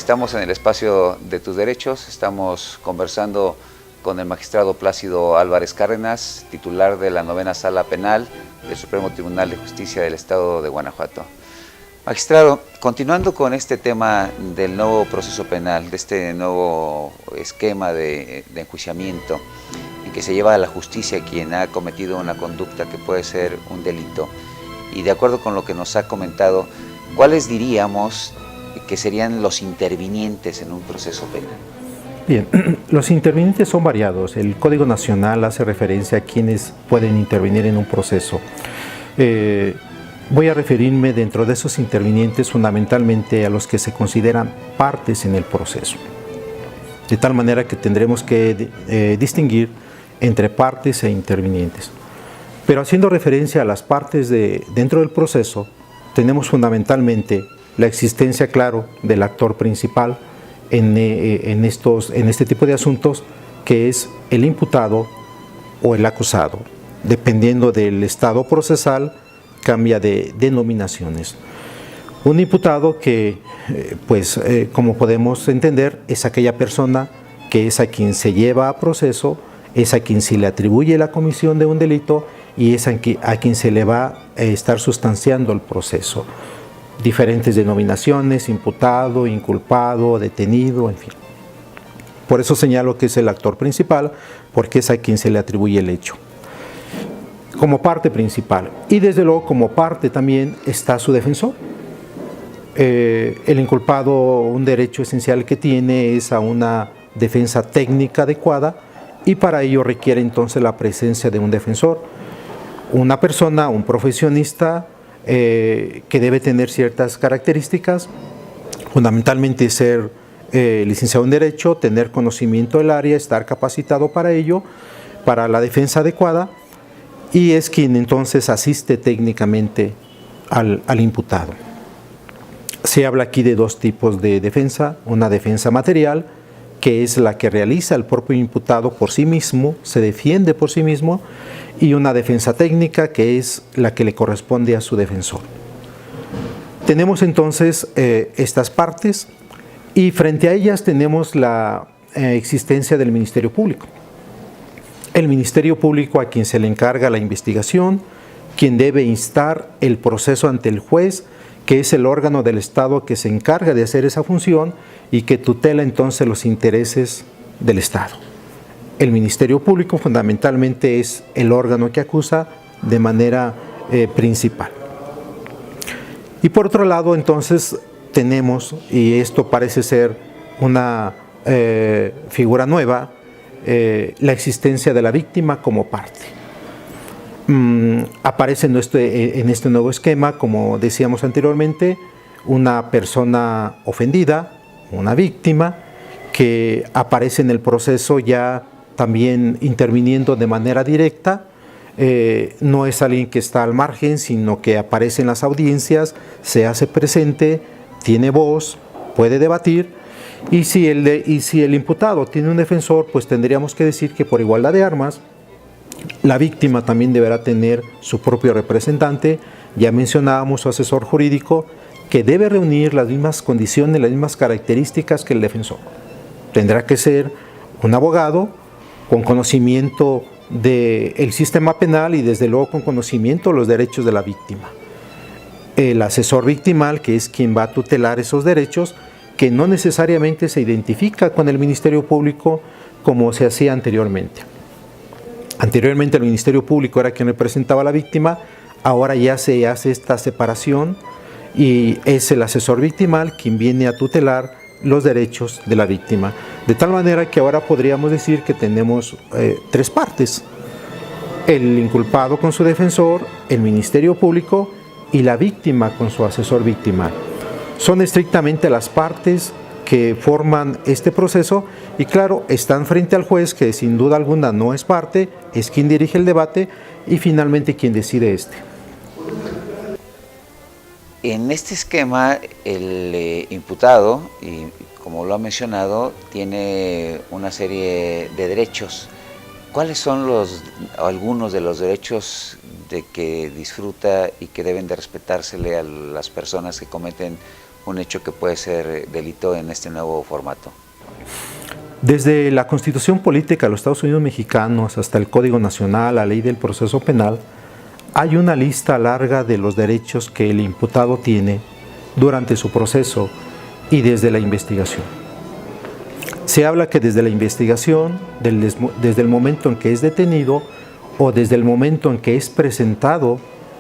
Estamos en el espacio de tus derechos, estamos conversando con el magistrado Plácido Álvarez Cárdenas, titular de la 9ª Sala Penal del Supremo Tribunal de Justicia del Estado de Guanajuato. Magistrado, continuando con este tema del nuevo proceso penal, de este nuevo esquema de enjuiciamiento en que se lleva a la justicia quien ha cometido una conducta que puede ser un delito, y de acuerdo con lo que nos ha comentado, ¿cuáles diríamos que serían los intervinientes en un proceso penal? Bien, los intervinientes son variados. El Código Nacional hace referencia a quienes pueden intervenir en un proceso. Voy a referirme dentro de esos intervinientes fundamentalmente a los que se consideran partes en el proceso. De tal manera que tendremos que distinguir entre partes e intervinientes. Pero haciendo referencia a las partes dentro del proceso, tenemos fundamentalmente la existencia, claro, del actor principal en este tipo de asuntos, que es el imputado o el acusado. Dependiendo del estado procesal, cambia de denominaciones. Un imputado que, como podemos entender, es aquella persona que es a quien se lleva a proceso, es a quien se le atribuye la comisión de un delito y es a quien se le va a estar sustanciando el proceso. Diferentes denominaciones: imputado, inculpado, detenido, en fin. Por eso señalo que es el actor principal, porque es a quien se le atribuye el hecho. Como parte principal. Y desde luego como parte también está su defensor. El inculpado, un derecho esencial que tiene es a una defensa técnica adecuada, y para ello requiere entonces la presencia de un defensor. Una persona, un profesionista, que debe tener ciertas características, fundamentalmente ser licenciado en Derecho, tener conocimiento del área, estar capacitado para ello, para la defensa adecuada, y es quien entonces asiste técnicamente al imputado. Se habla aquí de dos tipos de defensa: una defensa material, que es la que realiza el propio imputado por sí mismo, se defiende por sí mismo, y una defensa técnica, que es la que le corresponde a su defensor. Tenemos entonces estas partes, y frente a ellas tenemos la existencia del Ministerio Público. El Ministerio Público, a quien se le encarga la investigación, quien debe instar el proceso ante el juez, que es el órgano del Estado que se encarga de hacer esa función y que tutela entonces los intereses del Estado. El Ministerio Público fundamentalmente es el órgano que acusa de manera principal. Y por otro lado entonces tenemos, y esto parece ser una figura nueva, la existencia de la víctima como parte. Aparece en este nuevo esquema, como decíamos anteriormente, una persona ofendida, una víctima, que aparece en el proceso ya también interviniendo de manera directa. No es alguien que está al margen, sino que aparece en las audiencias, se hace presente, tiene voz, puede debatir, y si el imputado tiene un defensor, pues tendríamos que decir que por igualdad de armas, la víctima también deberá tener su propio representante. Ya mencionábamos su asesor jurídico, que debe reunir las mismas condiciones, las mismas características que el defensor. Tendrá que ser un abogado con conocimiento del sistema penal y desde luego con conocimiento de los derechos de la víctima. El asesor victimal, que es quien va a tutelar esos derechos, que no necesariamente se identifica con el Ministerio Público como se hacía anteriormente. Anteriormente el Ministerio Público era quien representaba a la víctima, ahora ya se hace esta separación y es el asesor victimal quien viene a tutelar los derechos de la víctima. De tal manera que ahora podríamos decir que tenemos tres partes: el inculpado con su defensor, el Ministerio Público y la víctima con su asesor victimal. Son estrictamente las partes que forman este proceso y claro, están frente al juez, que sin duda alguna no es parte, es quien dirige el debate y finalmente quien decide este. En este esquema, el imputado, y como lo ha mencionado, tiene una serie de derechos. ¿Cuáles son algunos de los derechos de que disfruta y que deben de respetársele a las personas que cometen un hecho que puede ser delito en este nuevo formato? Desde la Constitución Política de los Estados Unidos Mexicanos hasta el Código Nacional, la Ley del Proceso Penal, hay una lista larga de los derechos que el imputado tiene durante su proceso y desde la investigación. Se habla que desde la investigación, desde el momento en que es detenido o desde el momento en que es presentado,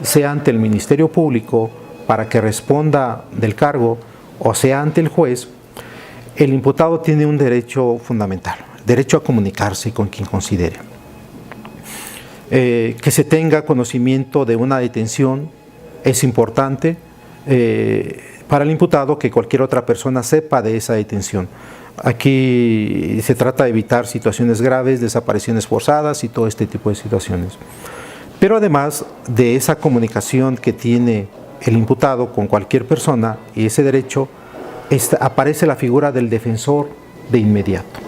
sea ante el Ministerio Público para que responda del cargo o sea ante el juez, el imputado tiene un derecho fundamental, derecho a comunicarse con quien considere. Que se tenga conocimiento de una detención es importante para el imputado, que cualquier otra persona sepa de esa detención. Aquí se trata de evitar situaciones graves, desapariciones forzadas y todo este tipo de situaciones. Pero además de esa comunicación que tiene el imputado con cualquier persona y ese derecho, aparece la figura del defensor de inmediato.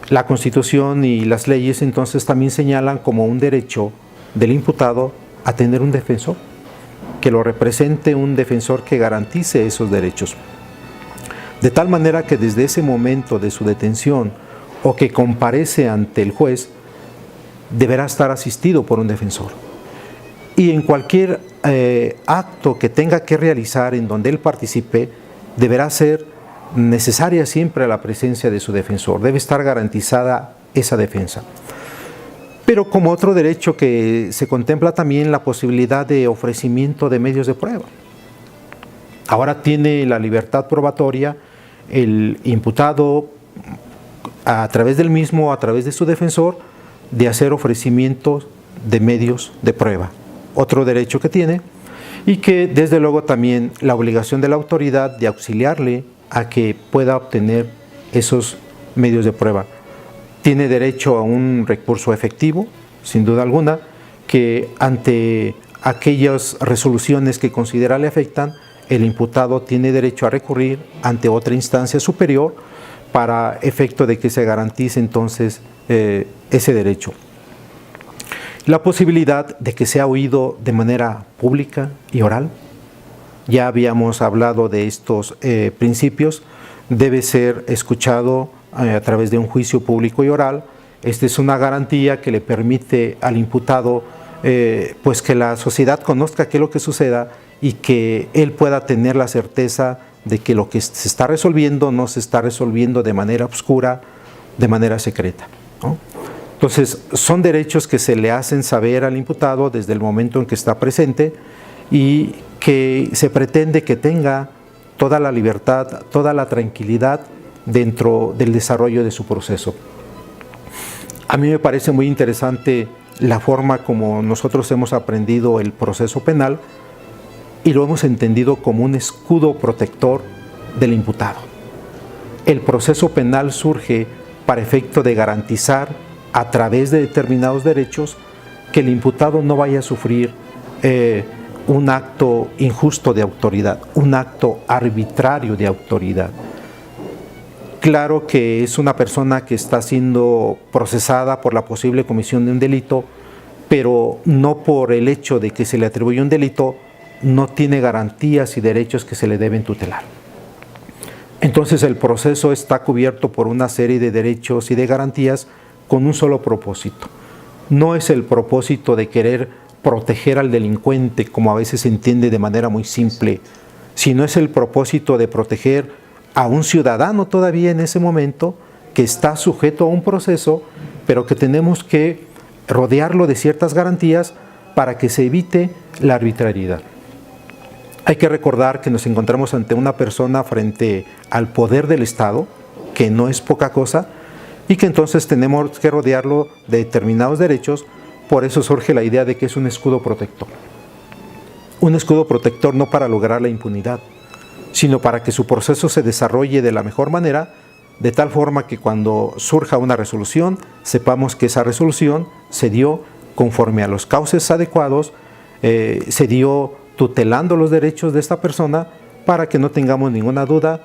La Constitución y las leyes entonces también señalan como un derecho del imputado a tener un defensor, que lo represente, un defensor que garantice esos derechos. De tal manera que desde ese momento de su detención o que comparece ante el juez, deberá estar asistido por un defensor. Y en cualquier acto que tenga que realizar en donde él participe, deberá ser necesaria siempre la presencia de su defensor, debe estar garantizada esa defensa. Pero como otro derecho que se contempla también la posibilidad de ofrecimiento de medios de prueba. Ahora tiene la libertad probatoria el imputado a través del mismo, a través de su defensor, de hacer ofrecimientos de medios de prueba. Otro derecho que tiene, y que desde luego también la obligación de la autoridad de auxiliarle a que pueda obtener esos medios de prueba. Tiene derecho a un recurso efectivo, sin duda alguna, que ante aquellas resoluciones que considera le afectan, el imputado tiene derecho a recurrir ante otra instancia superior para efecto de que se garantice entonces ese derecho. La posibilidad de que sea oído de manera pública y oral. Ya habíamos hablado de estos principios. Debe ser escuchado a través de un juicio público y oral. Esta es una garantía que le permite al imputado pues que la sociedad conozca qué es lo que suceda y que él pueda tener la certeza de que lo que se está resolviendo no se está resolviendo de manera obscura, de manera secreta, ¿no? Entonces, son derechos que se le hacen saber al imputado desde el momento en que está presente y que se pretende que tenga toda la libertad, toda la tranquilidad dentro del desarrollo de su proceso. A mí me parece muy interesante la forma como nosotros hemos aprendido el proceso penal y lo hemos entendido como un escudo protector del imputado. El proceso penal surge para efecto de garantizar a través de determinados derechos que el imputado no vaya a sufrir un acto injusto de autoridad, un acto arbitrario de autoridad. Claro que es una persona que está siendo procesada por la posible comisión de un delito, pero no por el hecho de que se le atribuye un delito, no tiene garantías y derechos que se le deben tutelar. Entonces el proceso está cubierto por una serie de derechos y de garantías con un solo propósito. No es el propósito de querer proteger al delincuente, como a veces se entiende de manera muy simple, sino es el propósito de proteger a un ciudadano todavía en ese momento que está sujeto a un proceso, pero que tenemos que rodearlo de ciertas garantías para que se evite la arbitrariedad. Hay que recordar que nos encontramos ante una persona frente al poder del Estado, que no es poca cosa, y que entonces tenemos que rodearlo de determinados derechos. Por eso surge la idea de que es un escudo protector. Un escudo protector no para lograr la impunidad, sino para que su proceso se desarrolle de la mejor manera, de tal forma que cuando surja una resolución, sepamos que esa resolución se dio conforme a los cauces adecuados, se dio tutelando los derechos de esta persona para que no tengamos ninguna duda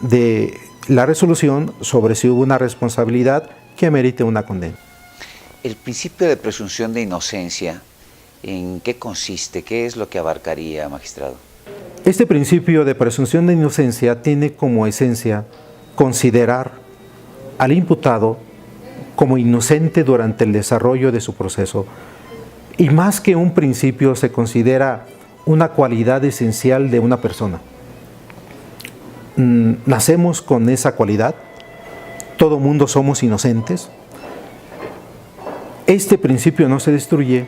de la resolución sobre si hubo una responsabilidad que amerite una condena. El principio de presunción de inocencia, ¿en qué consiste? ¿Qué es lo que abarcaría, magistrado? Este principio de presunción de inocencia tiene como esencia considerar al imputado como inocente durante el desarrollo de su proceso. Y más que un principio, se considera una cualidad esencial de una persona. Nacemos con esa cualidad, todo mundo somos inocentes. Este principio no se destruye,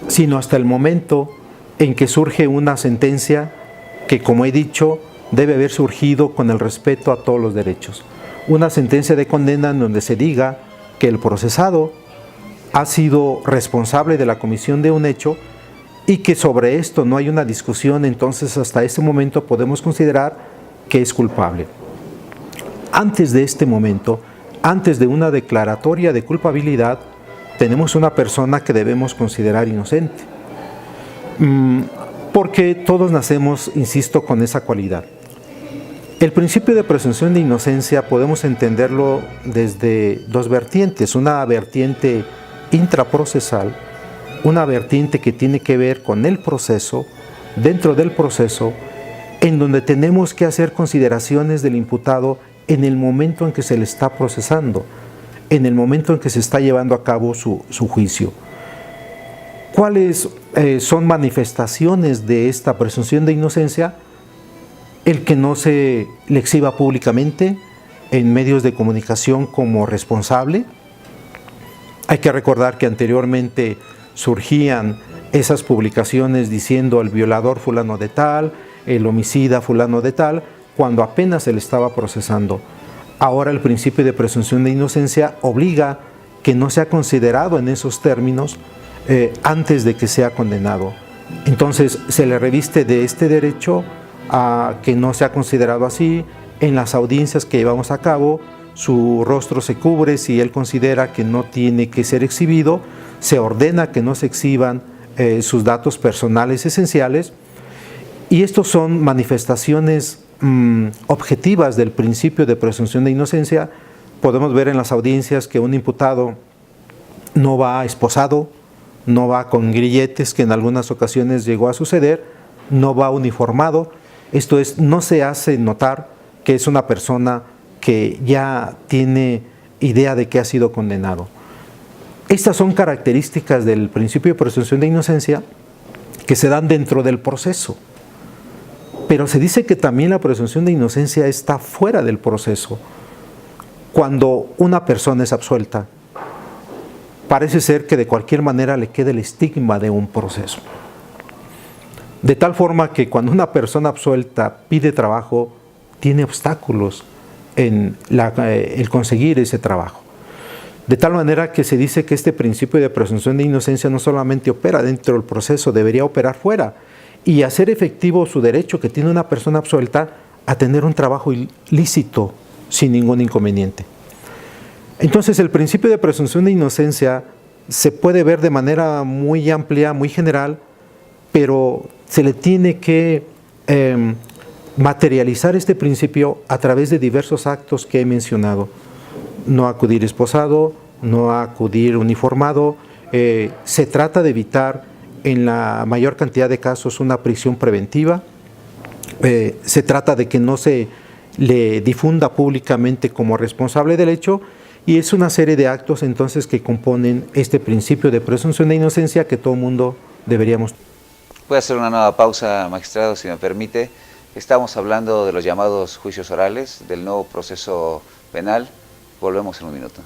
sino hasta el momento en que surge una sentencia que, como he dicho, debe haber surgido con el respeto a todos los derechos. Una sentencia de condena en donde se diga que el procesado ha sido responsable de la comisión de un hecho y que sobre esto no hay una discusión, entonces hasta este momento podemos considerar que es culpable. Antes de este momento, antes de una declaratoria de culpabilidad, tenemos una persona que debemos considerar inocente. Porque todos nacemos, insisto, con esa cualidad. El principio de presunción de inocencia podemos entenderlo desde dos vertientes. Una vertiente intraprocesal, una vertiente que tiene que ver con el proceso, dentro del proceso, en donde tenemos que hacer consideraciones del imputado en el momento en que se le está procesando, en el momento en que se está llevando a cabo su juicio. ¿Cuáles son manifestaciones de esta presunción de inocencia? El que no se le exhiba públicamente en medios de comunicación como responsable. Hay que recordar que anteriormente surgían esas publicaciones diciendo el violador fulano de tal, el homicida fulano de tal, cuando apenas se le estaba procesando. Ahora el principio de presunción de inocencia obliga que no sea considerado en esos términos antes de que sea condenado. Entonces se le reviste de este derecho a que no sea considerado así. En las audiencias que llevamos a cabo, su rostro se cubre si él considera que no tiene que ser exhibido, se ordena que no se exhiban sus datos personales esenciales, y estos son manifestaciones objetivas del principio de presunción de inocencia. Podemos ver en las audiencias que un imputado no va esposado, no va con grilletes, que en algunas ocasiones llegó a suceder, no va uniformado. Esto es, no se hace notar que es una persona que ya tiene idea de que ha sido condenado. Estas son características del principio de presunción de inocencia que se dan dentro del proceso. Pero se dice que también la presunción de inocencia está fuera del proceso. Cuando una persona es absuelta, parece ser que de cualquier manera le queda el estigma de un proceso. De tal forma que cuando una persona absuelta pide trabajo, tiene obstáculos en el conseguir ese trabajo. De tal manera que se dice que este principio de presunción de inocencia no solamente opera dentro del proceso, debería operar fuera y hacer efectivo su derecho que tiene una persona absuelta a tener un trabajo lícito sin ningún inconveniente. Entonces el principio de presunción de inocencia se puede ver de manera muy amplia, muy general, pero se le tiene que materializar este principio a través de diversos actos que he mencionado. No acudir esposado, no acudir uniformado. Se trata de evitar en la mayor cantidad de casos una prisión preventiva. Se trata de que no se le difunda públicamente como responsable del hecho, y es una serie de actos entonces que componen este principio de presunción de inocencia que todo mundo deberíamos. Voy a hacer una nueva pausa, magistrado, si me permite. Estamos hablando de los llamados juicios orales, del nuevo proceso penal. Volvemos en un minuto.